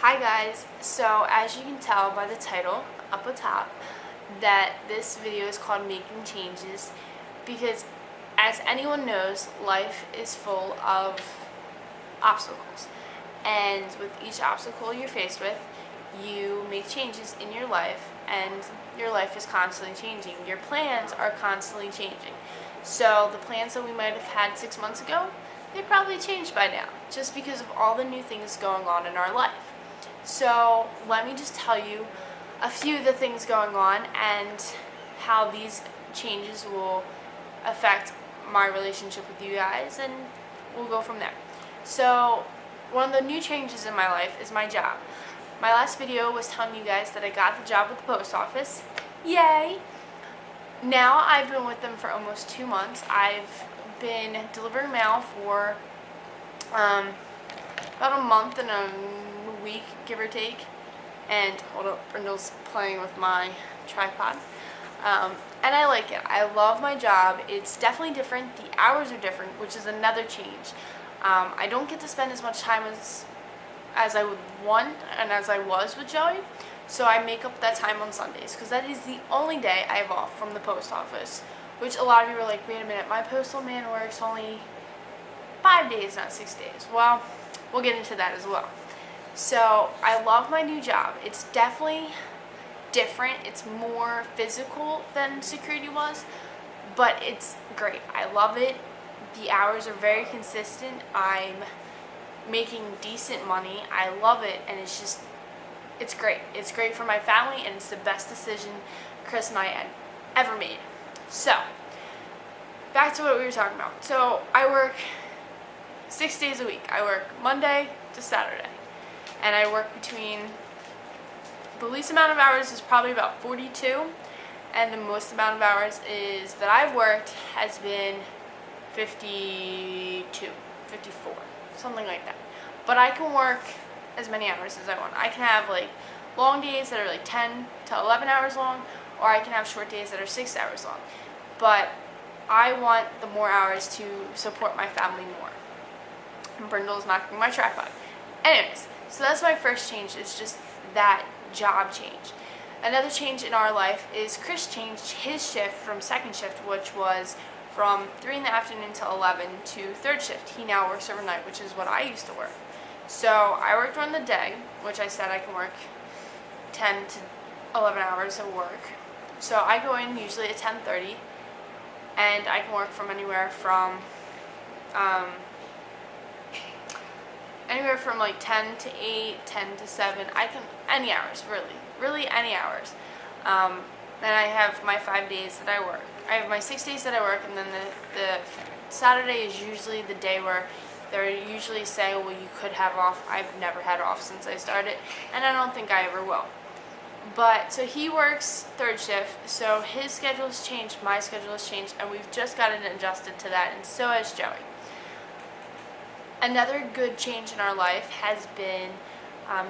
Hi guys, so as you can tell by the title up atop that this video is called Making Changes because as anyone knows, life is full of obstacles, and with each obstacle you're faced with, you make changes in your life and your life is constantly changing. Your plans are constantly changing. So the plans that we might have had 6 months ago, they probably changed by now just because of all the new things going on in our life. So let me just tell you a few of the things going on and how these changes will affect my relationship with you guys, and we'll go from there. So one of the new changes in my life is my job. My last video was telling you guys that I got the job with the post office. Yay! Now I've been with them for almost 2 months. I've been delivering mail for about a month and a week, give or take. And hold up, Brindle's playing with my tripod. And I like it. I love my job. It's definitely different. The hours are different, which is another change. I don't get to spend as much time as I would want and as I was with Joey. So I make up that time on Sundays because that is the only day I have off from the post office. Which a lot of you were like, wait a minute, my postal man works only 5 days, not 6 days. Well, we'll get into that as well. So I love my new job. It's definitely different. It's more physical than security was, but it's great. I love it. The hours are very consistent. I'm making decent money. I love it, and it's great. It's great for my family, and it's the best decision Chris and I had ever made. So, back to what we were talking about. So, I work 6 days a week. I work Monday to Saturday. And I work between, the least amount of hours is probably about 42. And the most amount of hours that I've worked has been 52, 54, something like that. But I can work as many hours as I want. I can have like long days that are like 10 to 11 hours long, or I can have short days that are 6 hours long. But I want the more hours to support my family more. And Brindle's knocking my tripod. Anyways, so that's my first change, is just that job change. Another change in our life is Chris changed his shift from second shift, which was from 3 in the afternoon to 11, to third shift. He now works overnight, which is what I used to work. So I work during the day, which I said I can work 10 to 11 hours of work. So I go in usually at 10:30, and I can work from anywhere from like 10 to 8, 10 to 7. I can, any hours, really any hours. And I have my 5 days that I work. I have my 6 days that I work, and then the Saturday is usually the day where they're usually saying, well, you could have off. I've never had off since I started, and I don't think I ever will. But, so he works third shift, so his schedule has changed, my schedule has changed, and we've just gotten adjusted to that, and so has Joey. Another good change in our life has been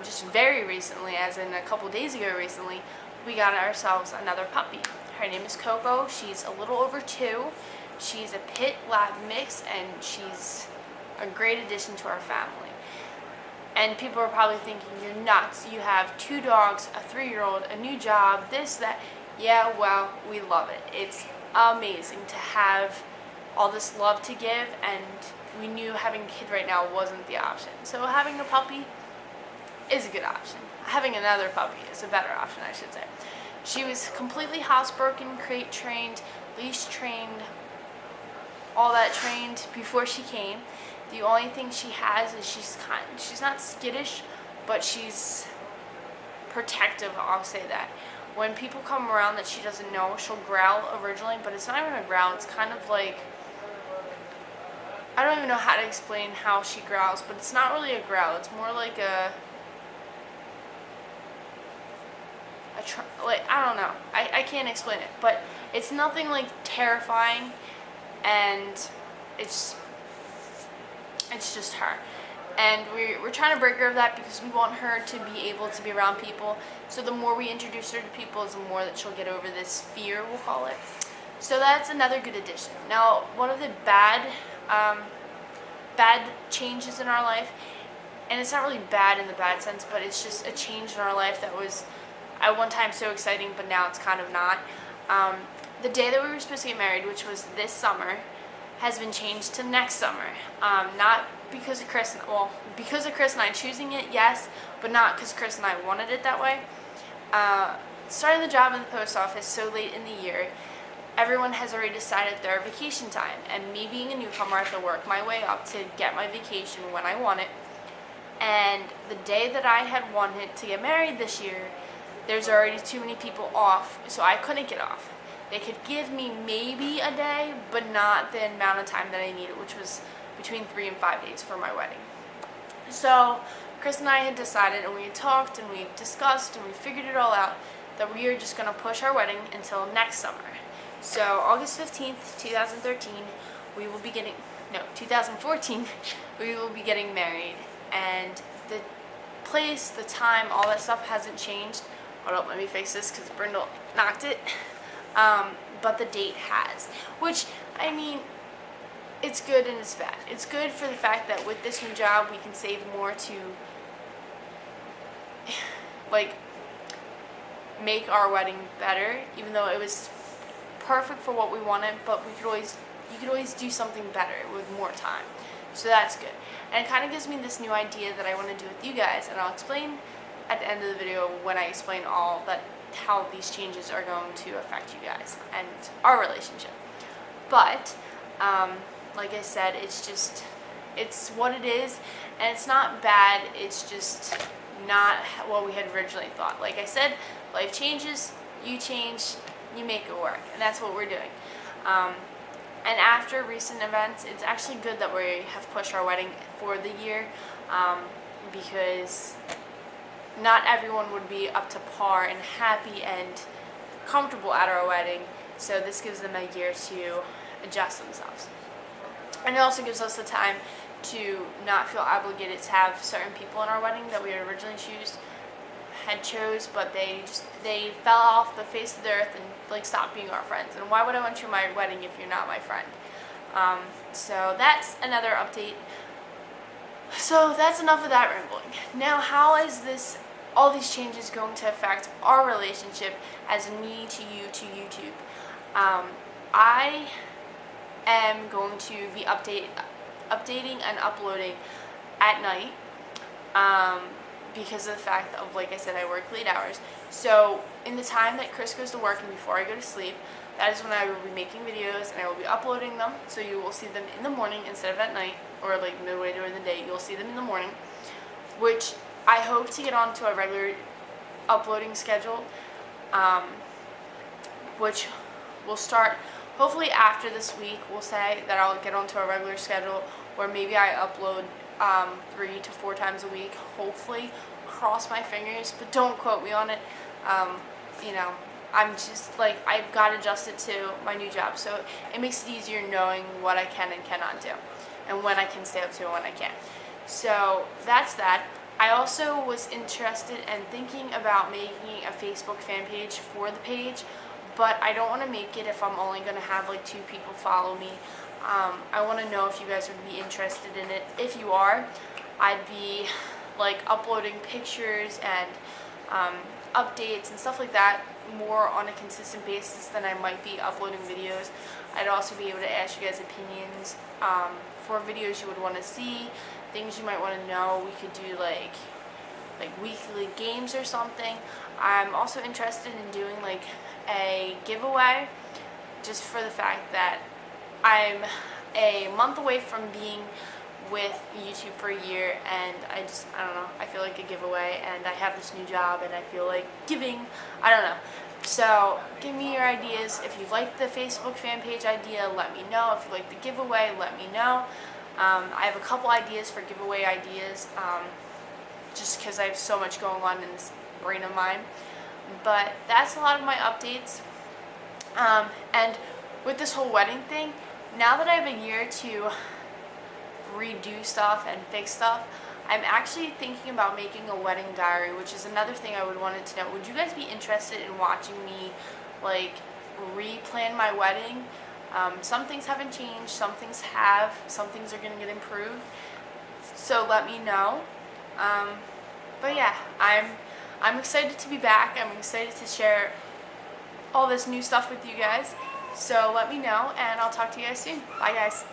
just very recently, as in a couple days ago recently, we got ourselves another puppy. Her name is Coco. She's a little over 2. She's a pit lab mix, and she's a great addition to our family. And people are probably thinking, you're nuts. You have 2 dogs, a 3-year-old, a new job, this, that. Yeah, well, we love it. It's amazing to have all this love to give, and we knew having a kid right now wasn't the option. So having a puppy is a good option. Having another puppy is a better option, I should say. She was completely housebroken, crate trained, leash trained, all that trained before she came. The only thing she has is she's not skittish, but she's protective, I'll say that. When people come around that she doesn't know, she'll growl originally, but it's not even a growl, it's kind of like, I don't even know how to explain how she growls, but it's not really a growl. It's more like I don't know. I can't explain it, but it's nothing like terrifying, and it's just her. And we're trying to break her of that because we want her to be able to be around people. So the more we introduce her to people, is the more that she'll get over this fear, we'll call it. So that's another good addition. Now, one of the bad changes in our life and it's not really bad in the bad sense, but it's just a change in our life that was at one time so exciting, but now it's kind of not. The day that we were supposed to get married, which was this summer, has been changed to next summer. Not because of Chris, because of Chris and I choosing it, yes, but not because Chris and I wanted it that way. Starting the job in the post office so late in the year, everyone has already decided their vacation time, and me being a newcomer, I have to work my way up to get my vacation when I want it. And the day that I had wanted to get married this year, there's already too many people off, so I couldn't get off. They could give me maybe a day, but not the amount of time that I needed, which was between 3 and 5 days for my wedding. So Chris and I had decided, and we had talked, and we discussed, and we figured it all out, that we are just going to push our wedding until next summer. So August 15th, 2013, 2014, we will be getting married. And the place, the time, all that stuff hasn't changed. Hold up, let me fix this because Brindle knocked it. But the date has, which, I mean, it's good and it's bad. It's good for the fact that with this new job, we can save more to, like, make our wedding better, even though it was perfect for what we wanted, but you could always do something better with more time. So that's good. And it kind of gives me this new idea that I want to do with you guys, and I'll explain at the end of the video when I explain all that, how these changes are going to affect you guys and our relationship. But like I said, it's what it is, and it's not bad. It's just not what we had originally thought. Like I said, life changes, you change, you make it work, and that's what we're doing. And after recent events, it's actually good that we have pushed our wedding for the year, because not everyone would be up to par and happy and comfortable at our wedding, so this gives them a year to adjust themselves. And it also gives us the time to not feel obligated to have certain people in our wedding that we had originally had chose, but they fell off the face of the earth and like stopped being our friends. And why would I want you at my wedding if you're not my friend? So that's another update. So that's enough of that rambling. Now, how is all these changes going to affect our relationship as me to you to YouTube? I am going to be updating and uploading at night, because of the fact of, like I said, I work late hours. So in the time that Chris goes to work and before I go to sleep, that is when I will be making videos, and I will be uploading them, so you will see them in the morning instead of at night, or like midway during the day. You'll see them in the morning, which I hope to get onto a regular uploading schedule, which will start hopefully after this week. We'll say that I'll get onto a regular schedule where maybe I upload 3 to 4 times a week, hopefully. Cross my fingers, but don't quote me on it. You know, I'm just like, I've got adjusted to my new job, so it makes it easier knowing what I can and cannot do, and when I can stay up to and when I can't. So that's that. I also was interested and thinking about making a Facebook fan page for the page, but I don't want to make it if I'm only going to have like 2 people follow me. I want to know if you guys would be interested in it. If you are, I'd be like uploading pictures and updates and stuff like that more on a consistent basis than I might be uploading videos. I'd also be able to ask you guys opinions for videos you would want to see, things you might want to know. We could do like weekly games or something. I'm also interested in doing like a giveaway, just for the fact that I'm a month away from being with YouTube for a year, and I don't know, I feel like a giveaway, and I have this new job and I feel like giving, I don't know. So give me your ideas. If you like the Facebook fan page idea, let me know. If you like the giveaway, let me know. I have a couple ideas for giveaway ideas, just because I have so much going on in this brain of mine. But that's a lot of my updates. And with this whole wedding thing, now that I have a year to redo stuff and fix stuff, I'm actually thinking about making a wedding diary, which is another thing I would wanted to know. Would you guys be interested in watching me like replan my wedding? Some things haven't changed, some things have, some things are going to get improved. So let me know. But yeah, I'm excited to be back. I'm excited to share all this new stuff with you guys. So let me know, and I'll talk to you guys soon. Bye, guys.